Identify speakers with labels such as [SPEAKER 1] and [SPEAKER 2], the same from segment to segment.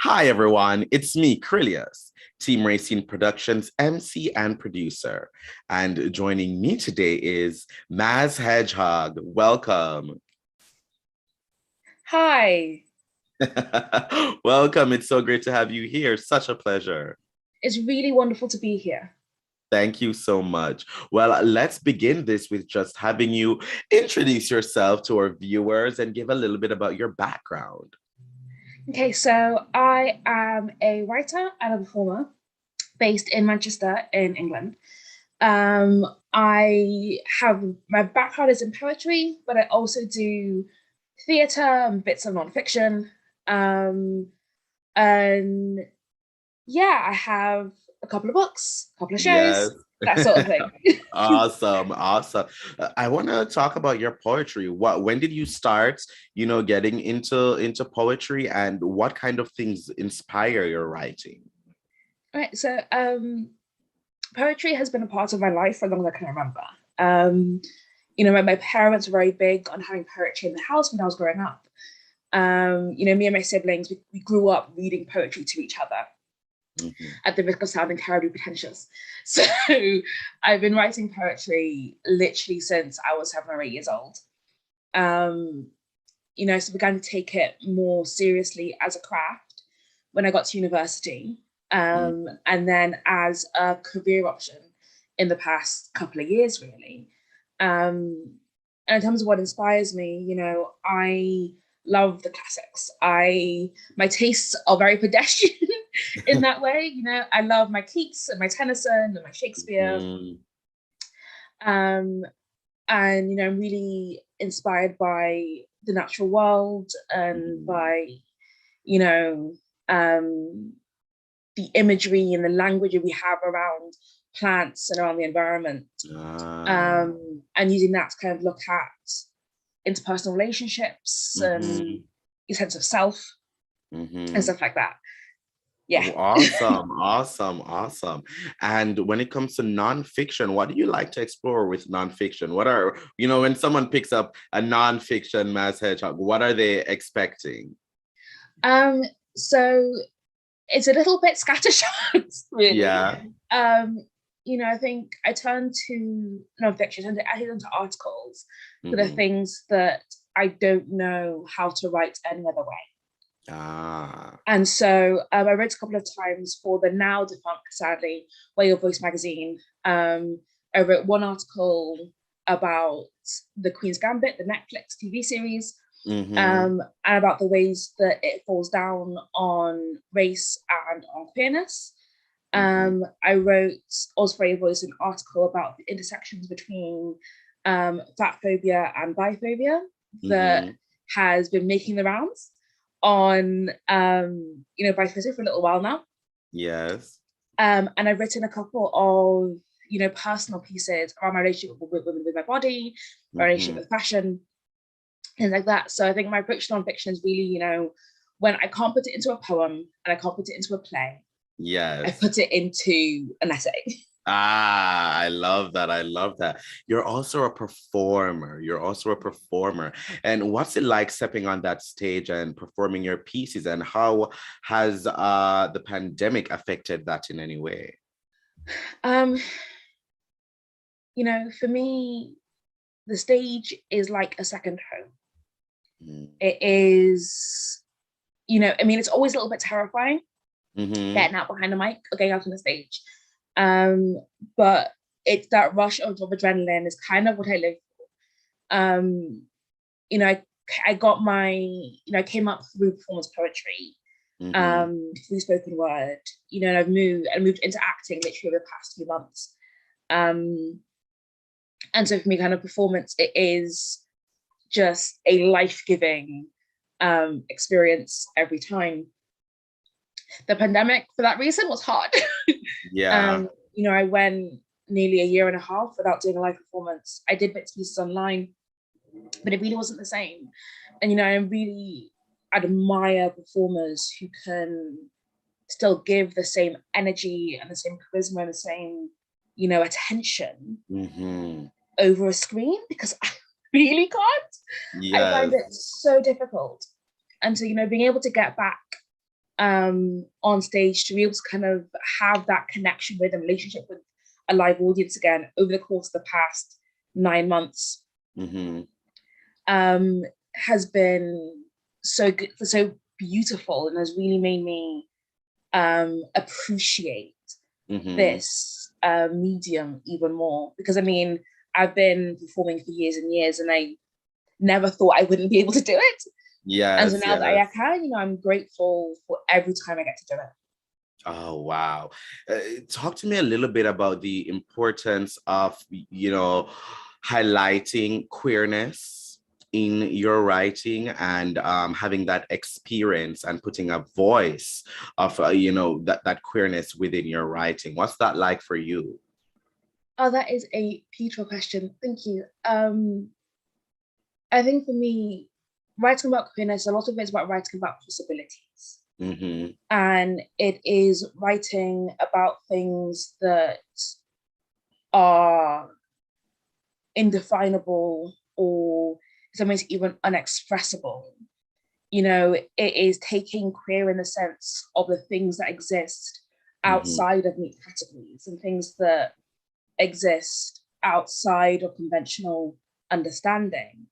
[SPEAKER 1] Hi, everyone. It's me, Krylios, Team Racing Productions MC and producer. And joining me today is Maz Hedgehog. Welcome.
[SPEAKER 2] Hi,
[SPEAKER 1] Welcome. It's so great to have you here. Such a pleasure.
[SPEAKER 2] it's really wonderful to be here.
[SPEAKER 1] Thank you so much. Well, let's begin this with just having you introduce yourself to our viewers and give a little bit about your background.
[SPEAKER 2] Okay, so I am a writer and a performer based in Manchester in England. I have my background is in poetry, but I also do theatre and bits of nonfiction. And yeah, I have a couple of books, a couple of
[SPEAKER 1] Yes.
[SPEAKER 2] shows, that sort of thing.
[SPEAKER 1] Awesome, awesome. I want to talk about your poetry. When did you start, getting into poetry, and what kind of things inspire your writing?
[SPEAKER 2] Right, so poetry has been a part of my life for as long as I can remember. My parents were very big on having poetry in the house when I was growing up. Me and my siblings, we grew up reading poetry to each other at the risk of sounding terribly pretentious. So I've been writing poetry literally since I was 7 or 8 years old. So began to take it more seriously as a craft when I got to university. And then as a career option in the past couple of years, really. And in terms of what inspires me, I love the classics. My tastes are very pedestrian in that way. I love my Keats and my Tennyson and my Shakespeare. And I'm really inspired by the natural world and by, the imagery and the language we have around plants and around the environment. And using that to kind of look at interpersonal relationships and your sense of self and stuff like that. Yeah.
[SPEAKER 1] Awesome, awesome, awesome. And when it comes to nonfiction, what do you like to explore with nonfiction? What are, when someone picks up a nonfiction Maz Hedgehog, what are they expecting?
[SPEAKER 2] So it's a little bit scattershot, really.
[SPEAKER 1] Yeah.
[SPEAKER 2] I think I turn to nonfiction, I turn to articles for the things that I don't know how to write any other way. And so I wrote a couple of times for the now defunct, sadly, Where Your Voice magazine. I wrote one article about the Queen's Gambit, the Netflix TV series, and about the ways that it falls down on race and on queerness. I wrote also for Your Voice an article about the intersections between fat phobia and biphobia that has been making the rounds on biphobia for a little while now.
[SPEAKER 1] Yes.
[SPEAKER 2] And I've written a couple of personal pieces around my relationship with my body, my relationship with fashion, things like that. So I think my approach to nonfiction is really, when I can't put it into a poem and I can't put it into a play,
[SPEAKER 1] yes,
[SPEAKER 2] I put it into an essay.
[SPEAKER 1] I love that. I love that. You're also a performer. And what's it like stepping on that stage and performing your pieces? And how has the pandemic affected that in any way?
[SPEAKER 2] For me, the stage is like a second home. It is, it's always a little bit terrifying getting out behind the mic or getting out on the stage. But it's that rush of adrenaline is kind of what I live for. I got I came up through performance poetry, through spoken word, and I moved into acting literally over the past few months. And so for me, kind of performance, it is just a life-giving experience every time. The pandemic, for that reason, was hard.
[SPEAKER 1] Yeah.
[SPEAKER 2] I went nearly a year and a half without doing a live performance. I did bits and pieces online, but it really wasn't the same. And I really admire performers who can still give the same energy and the same charisma and the same, attention over a screen, because I really can't. Yes. I find it so difficult. And so, being able to get back on stage, to be able to kind of have that connection with a relationship with a live audience again over the course of the past 9 months, has been so good, so beautiful, and has really made me appreciate this medium even more. Because I mean, I've been performing for years and years, and I never thought I wouldn't be able to do it.
[SPEAKER 1] Yes.
[SPEAKER 2] And so now that I can, you know, I'm grateful for every time I get to do it.
[SPEAKER 1] Oh, wow. Talk to me a little bit about the importance of, you know, highlighting queerness in your writing, and having that experience and putting a voice of, you know, that queerness within your writing. What's that like for you?
[SPEAKER 2] Oh, that is a beautiful question. Thank you. I think for me, writing about queerness, a lot of it is about writing about possibilities. And it is writing about things that are indefinable, or in some ways even unexpressible. You know, it is taking queer in the sense of the things that exist outside of neat categories, and things that exist outside of conventional understanding.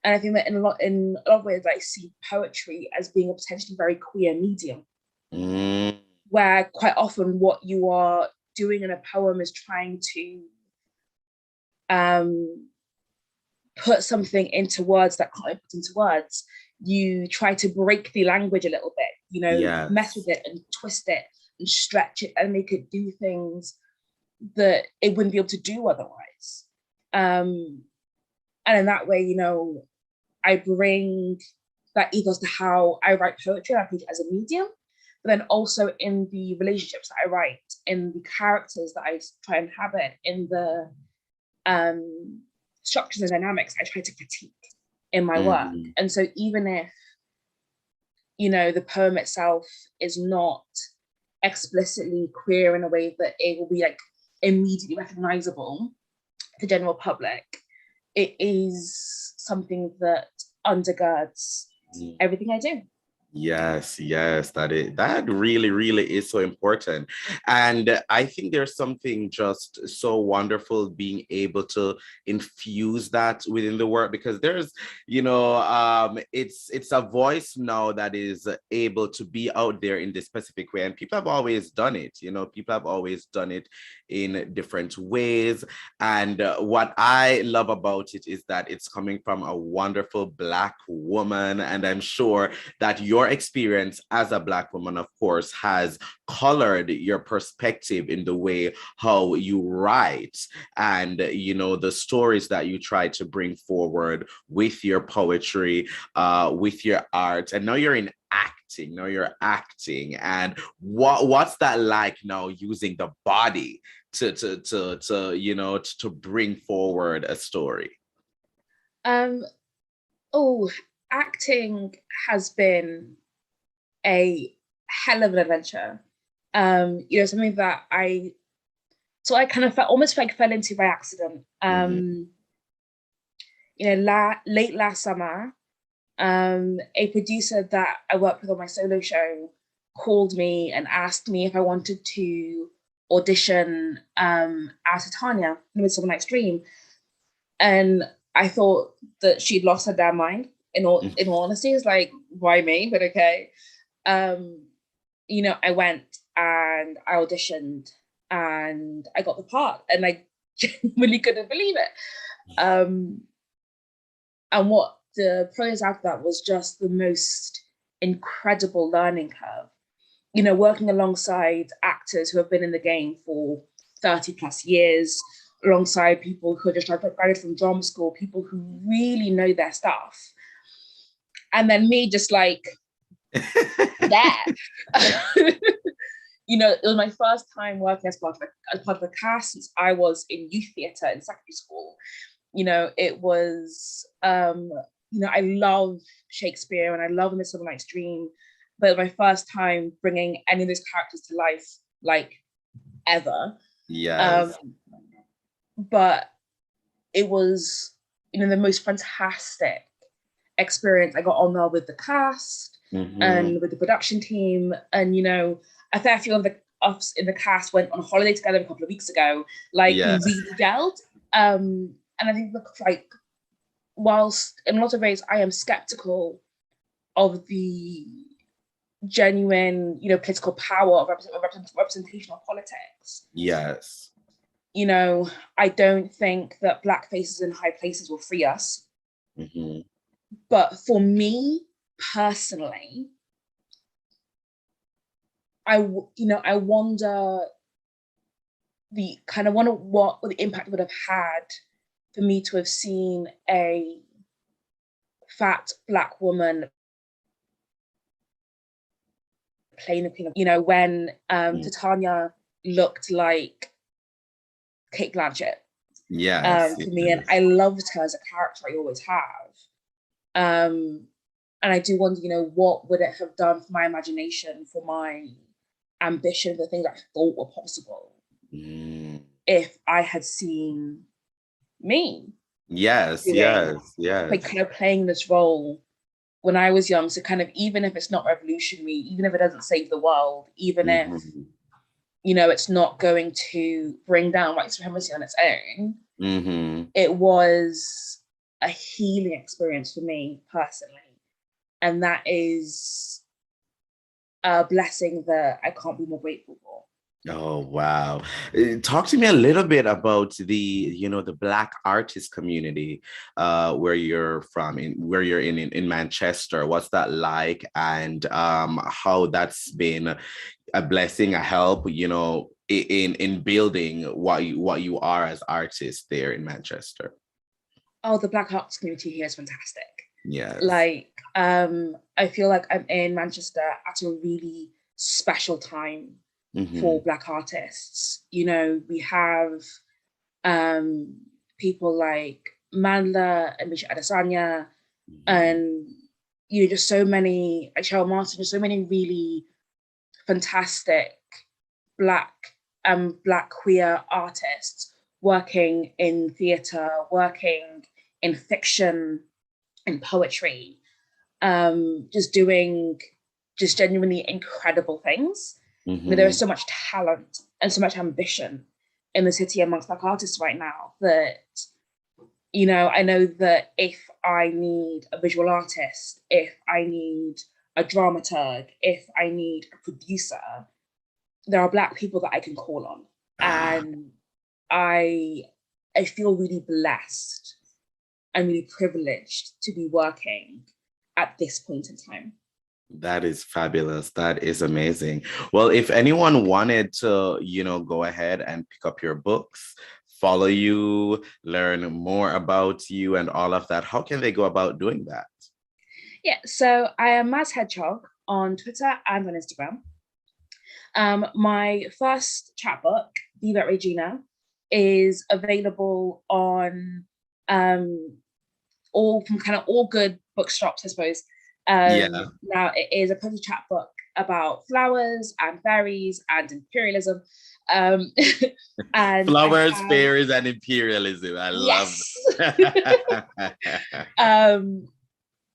[SPEAKER 2] And I think that in a lot of ways, I see poetry as being a potentially very queer medium, where quite often what you are doing in a poem is trying to put something into words that can't be put into words. You try to break the language a little bit, you know, mess with it and twist it and stretch it and make it do things that it wouldn't be able to do otherwise. And in that way, you know, I bring that ethos to how I write poetry. I put it as a medium, but then also in the relationships that I write, in the characters that I try and inhabit, in the structures and dynamics I try to critique in my work. And so even if, you know, the poem itself is not explicitly queer in a way that it will be like immediately recognizable to the general public, it is something that undergirds everything I do.
[SPEAKER 1] Yes, that really is so important. And I think there's something just so wonderful being able to infuse that within the work, because there's, you know, it's a voice now that is able to be out there in this specific way. And people have always done it, you know, people have always done it in different ways. And what I love about it is that it's coming from a wonderful Black woman. And I'm sure that your experience as a Black woman, of course, has colored your perspective in the way how you write, and, you know, the stories that you try to bring forward with your poetry, with your art. And now you're in acting. And what's that like now, using the body to you know, to bring forward a story?
[SPEAKER 2] Acting has been a hell of an adventure. You know, something that I kind of almost like fell into by accident. You know, late last summer, a producer that I worked with on my solo show called me and asked me if I wanted to audition as Tanya in Midsummer Night's Dream. And I thought that she'd lost her damn mind. In all honesty, it's like, why me? But okay. You know, I went and I auditioned and I got the part, and I genuinely couldn't believe it. And what the process after that was just the most incredible learning curve. You know, working alongside actors who have been in the game for 30 plus years, alongside people who are just graduated from drama school, people who really know their stuff. And then me just like, there. You know, it was my first time working as part of a cast since I was in youth theatre in secondary school. You know, it was, you know, I love Shakespeare and I love Midsummer Night's Dream, but my first time bringing any of those characters to life, like, ever.
[SPEAKER 1] Yes.
[SPEAKER 2] But it was, you know, the most fantastic experience. I got on well with the cast. and with the production team. And, you know, a fair few of us in the cast went on holiday together a couple of weeks ago. Like, we really gelled. And I think, look, like, whilst in a lot of ways I am skeptical of the genuine, you know, political power of representational politics.
[SPEAKER 1] Yes.
[SPEAKER 2] You know, I don't think that Black faces in high places will free us. But for me personally, I wonder what the impact would have had for me to have seen a fat Black woman playing the Queen of, you know, when Titania looked like Kate Blanchett. For me, and I loved her as a character. I always have. And I do wonder, you know, what would it have done for my imagination, for my ambition, the things I thought were possible, if I had seen me.
[SPEAKER 1] Yes.
[SPEAKER 2] Like, kind of playing this role when I was young. So kind of, even if it's not revolutionary, even if it doesn't save the world, even if, you know, it's not going to bring down white supremacy on its own, it was a healing experience for me personally. And that is a blessing that I can't be more grateful for.
[SPEAKER 1] Oh, wow. Talk to me a little bit about the, you know, the Black artist community where you're from, where you're in Manchester. What's that like? And how that's been a blessing, a help, you know, in building what you are as artists there in Manchester.
[SPEAKER 2] Oh, the Black arts community here is fantastic.
[SPEAKER 1] Yes.
[SPEAKER 2] Like, I feel like I'm in Manchester at a really special time for Black artists. You know, we have people like Mandla and Misha Adesanya, and, you know, just so many, like Cheryl Martin, just so many really fantastic Black queer artists working in theatre, working in fiction, in poetry, just doing just genuinely incredible things. You know, there is so much talent and so much ambition in the city amongst Black artists right now that, you know, I know that if I need a visual artist, if I need a dramaturg, if I need a producer, there are Black people that I can call on. And I feel really blessed and really privileged to be working at this point in time.
[SPEAKER 1] That is fabulous. That is amazing. Well, if anyone wanted to, you know, go ahead and pick up your books, follow you, learn more about you and all of that, how can they go about doing that?
[SPEAKER 2] Yeah, so I am Maz Hedgehog on Twitter and on Instagram. My first chapbook, Be That Regina, is available on all good bookshops, I suppose. Now it is a poetry chapbook about flowers and fairies and imperialism. And
[SPEAKER 1] flowers, fairies, and imperialism. I love
[SPEAKER 2] that.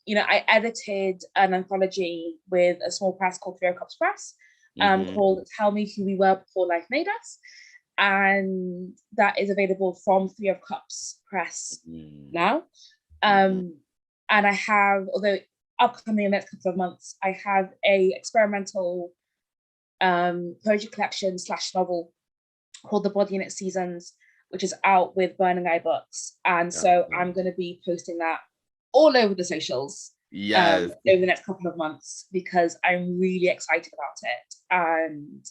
[SPEAKER 2] You know, I edited an anthology with a small press called Three of Cups Press, called Tell Me Who We Were Before Life Made Us. And that is available from Three of Cups Press now. And I have, although upcoming in the next couple of months, I have a experimental poetry collection / novel called The Body in Its Seasons, which is out with Burning Eye Books. And so I'm going to be posting that all over the socials over the next couple of months, because I'm really excited about it. And,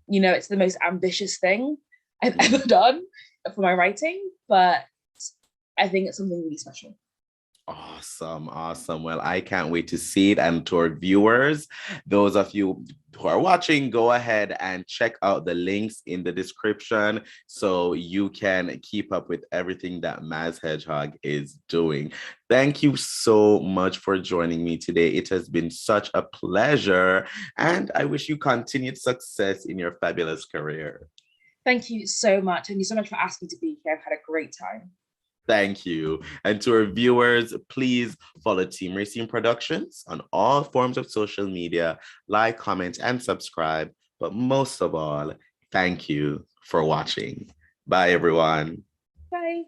[SPEAKER 2] you know, it's the most ambitious thing I've ever done for my writing, but I think it's something really special.
[SPEAKER 1] Awesome. Well, I can't wait to see it. And to our viewers, those of you who are watching, go ahead and check out the links in the description so you can keep up with everything that Maz Hedgehog is doing. Thank you so much for joining me today. It has been such a pleasure, and I wish you continued success in your fabulous career.
[SPEAKER 2] Thank you so much. Thank you so much for asking me to be here. I've had a great time.
[SPEAKER 1] Thank you. And to our viewers, please follow Team Racing Productions on all forms of social media, like, comment, and subscribe. But most of all, thank you for watching. Bye, everyone.
[SPEAKER 2] Bye.